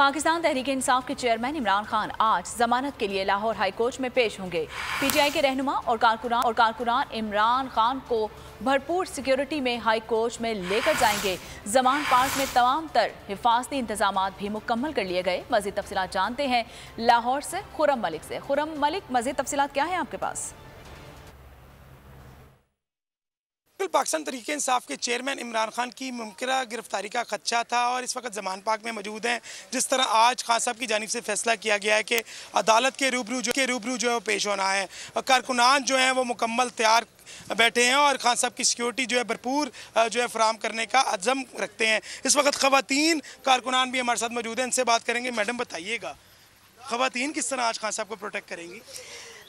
पाकिस्तान तहरीक-ए-इंसाफ के चेयरमैन इमरान खान आज जमानत के लिए लाहौर हाई कोर्ट में पेश होंगे। पीटीआई के रहनुमा और कारकुनान इमरान खान को भरपूर सिक्योरिटी में हाई कोर्ट में लेकर जाएंगे। जमान पार्क में तमाम तर हिफाजती इंतजाम भी मुकम्मल कर लिए गए। मज़ीद तफसीलात जानते हैं लाहौर से खुर्रम मलिक से। खुर्रम मलिक, मज़ीद तफसीलात क्या है आपके पास? पाकिस्तान तहरीक इंसाफ के चेयरमैन इमरान खान की मुमकिन गिरफ्तारी का खदशा था और इस वक्त जमान पार्क में मौजूद हैं। जिस तरह आज खान साहब की जानिब से फैसला किया गया है कि अदालत के रूबरू जो है वो पेश होना है और कारकुनान जो हैं वो मुकम्मल तैयार बैठे हैं और खान साहब की सिक्योरिटी जो है भरपूर जो है फराम करने का अज़म रखते हैं। इस वक्त ख़वातीन कारकुनान भी हमारे साथ मौजूद हैं, इनसे बात करेंगे। मैडम बताइएगा, ख़वातीन किस तरह आज खान साहब को प्रोटेक्ट करेंगी?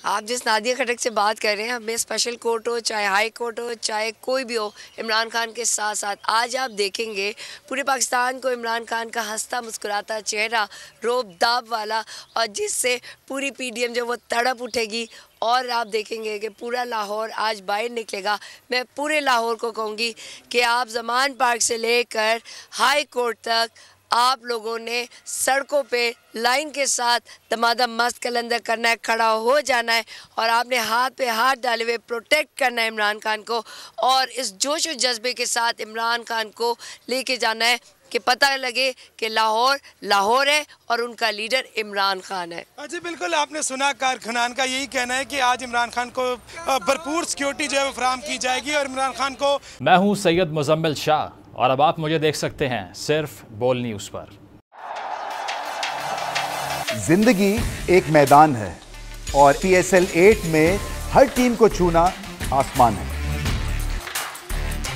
आप जिस नादिया खटक से बात कर रहे हैं, हमें स्पेशल कोर्ट हो चाहे हाई कोर्ट हो चाहे कोई भी हो, इमरान खान के साथ साथ आज आप देखेंगे पूरे पाकिस्तान को इमरान खान का हंसता मुस्कुराता चेहरा, रोब दाब वाला, और जिससे पूरी पीडीएम जो वो तड़प उठेगी और आप देखेंगे कि पूरा लाहौर आज बाहर निकलेगा। मैं पूरे लाहौर को कहूँगी कि आप जमान पार्क से लेकर हाई कोर्ट तक आप लोगों ने सड़कों पे लाइन के साथ दमादम मस्त कलंदर करना है, खड़ा हो जाना है और आपने हाथ पे हाथ डाले हुए प्रोटेक्ट करना है इमरान खान को और इस जोश और जज्बे के साथ इमरान खान को लेके जाना है कि पता लगे कि लाहौर लाहौर है और उनका लीडर इमरान खान है। जी बिल्कुल, आपने सुना कारकुनान का यही कहना है कि आज इमरान खान को भरपूर सिक्योरिटी जो है वो फराहम की जाएगी और इमरान खान को। मैं हूँ सैयद मुजम्मिल शाह और अब आप मुझे देख सकते हैं सिर्फ बोल न्यूज़ पर। जिंदगी एक मैदान है और PSL 8 में हर टीम को छूना आसमान है।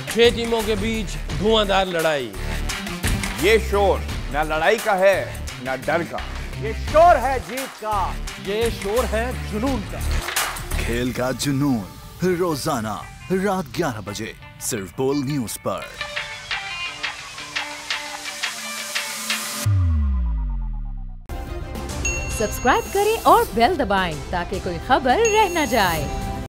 6 टीमों के बीच धुआंधार लड़ाई। ये शोर ना लड़ाई का है ना डर का, ये शोर है जीत का, ये शोर है जुनून का। खेल का जुनून रोजाना रात 11 बजे सिर्फ बोल न्यूज़ पर। सब्सक्राइब करें और बेल दबाएं ताकि कोई खबर रह न जाए।